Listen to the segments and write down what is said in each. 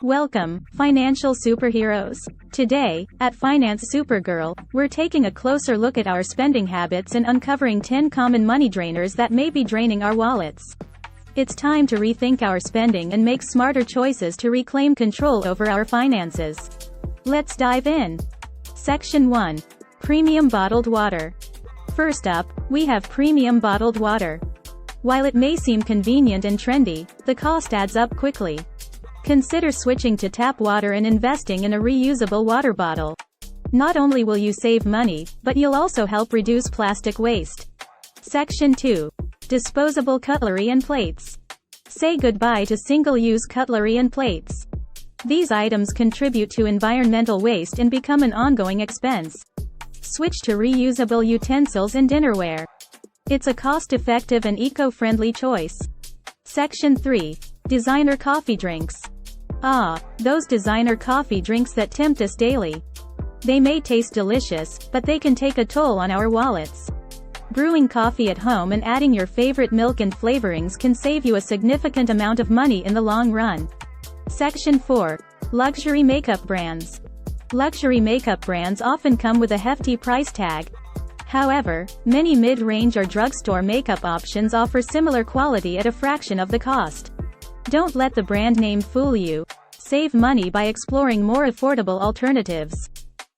Welcome, financial superheroes. Today, at Finance Supergirl, we're taking a closer look at our spending habits and uncovering 10 common money drainers that may be draining our wallets. It's time to rethink our spending and make smarter choices to reclaim control over our finances. Let's dive in. Section 1. Premium bottled water. First up, we have premium bottled water. While it may seem convenient and trendy, the cost adds up quickly. Consider switching to tap water and investing in a reusable water bottle. Not only will you save money, but you'll also help reduce plastic waste. Section 2. Disposable cutlery and plates. Say goodbye to single-use cutlery and plates. These items contribute to environmental waste and become an ongoing expense. Switch to reusable utensils and dinnerware. It's a cost-effective and eco-friendly choice. Section 3. Designer coffee drinks. Those designer coffee drinks that tempt us daily. They may taste delicious, but they can take a toll on our wallets. Brewing coffee at home and adding your favorite milk and flavorings can save you a significant amount of money in the long run. Section 4. Luxury makeup brands. Luxury makeup brands often come with a hefty price tag. However, many mid-range or drugstore makeup options offer similar quality at a fraction of the cost. Don't let the brand name fool you. Save money by exploring more affordable alternatives.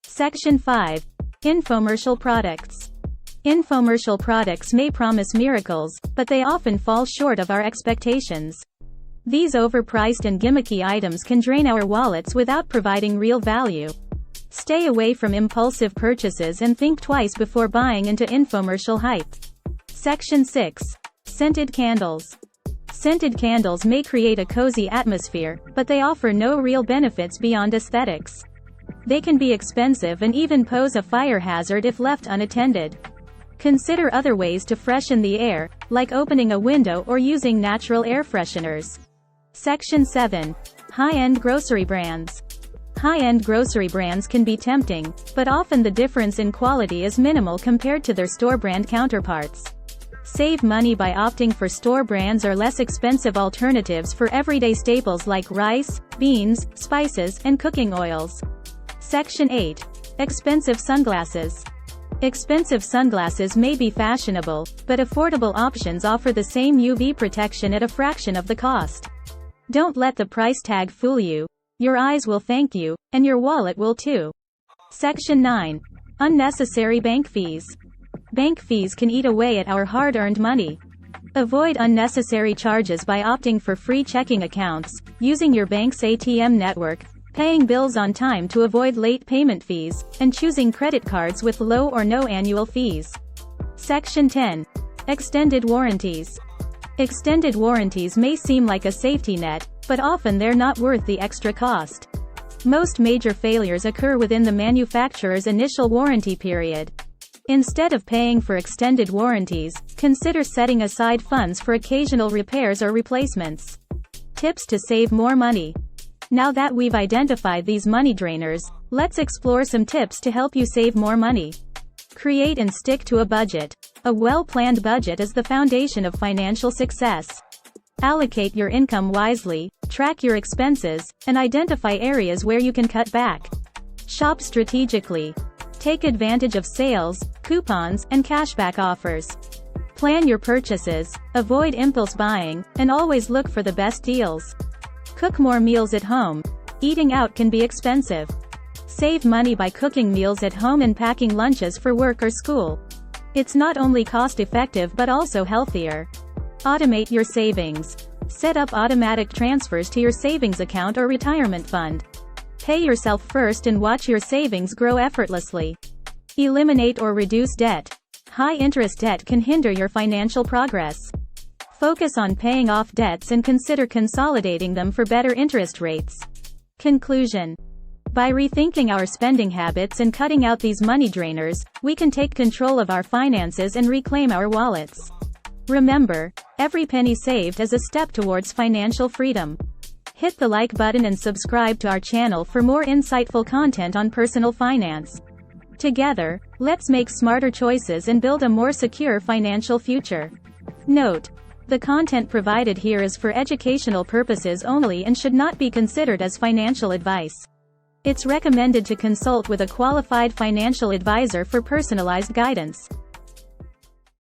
Section 5. Infomercial Products. Infomercial products may promise miracles, but they often fall short of our expectations. These overpriced and gimmicky items can drain our wallets without providing real value. Stay away from impulsive purchases and think twice before buying into infomercial hype. Section 6. Scented candles. Scented candles may create a cozy atmosphere, but they offer no real benefits beyond aesthetics. They can be expensive and even pose a fire hazard if left unattended. Consider other ways to freshen the air, like opening a window or using natural air fresheners. Section 7. High-end grocery brands. High-end grocery brands can be tempting, but often the difference in quality is minimal compared to their store-brand counterparts. Save money by opting for store brands or less expensive alternatives for everyday staples like rice, beans, spices, and cooking oils. Section 8. Expensive sunglasses. Expensive sunglasses may be fashionable, but affordable options offer the same UV protection at a fraction of the cost. Don't let the price tag fool you. Your eyes will thank you, and your wallet will too. Section 9. Unnecessary bank fees. Bank fees can eat away at our hard-earned money. Avoid unnecessary charges by opting for free checking accounts, using your bank's ATM network, paying bills on time to avoid late payment fees, and choosing credit cards with low or no annual fees. Section 10. Extended warranties. Extended warranties may seem like a safety net, but often they're not worth the extra cost. Most major failures occur within the manufacturer's initial warranty period. Instead of paying for extended warranties, consider setting aside funds for occasional repairs or replacements. Tips to save more money. Now that we've identified these money drainers, let's explore some tips to help you save more money. Create and stick to a budget. A well-planned budget is the foundation of financial success. Allocate your income wisely, track your expenses, and identify areas where you can cut back. Shop strategically. Take advantage of sales, coupons, and cashback offers. Plan your purchases, avoid impulse buying, and always look for the best deals. Cook more meals at home. Eating out can be expensive. Save money by cooking meals at home and packing lunches for work or school. It's not only cost-effective but also healthier. Automate your savings. Set up automatic transfers to your savings account or retirement fund. Pay yourself first and watch your savings grow effortlessly. Eliminate or reduce debt. High-interest debt can hinder your financial progress. Focus on paying off debts and consider consolidating them for better interest rates. Conclusion. By rethinking our spending habits and cutting out these money drainers, we can take control of our finances and reclaim our wallets. Remember, every penny saved is a step towards financial freedom. Hit the like button and subscribe to our channel for more insightful content on personal finance. Together, let's make smarter choices and build a more secure financial future. Note: The content provided here is for educational purposes only and should not be considered as financial advice. It's recommended to consult with a qualified financial advisor for personalized guidance.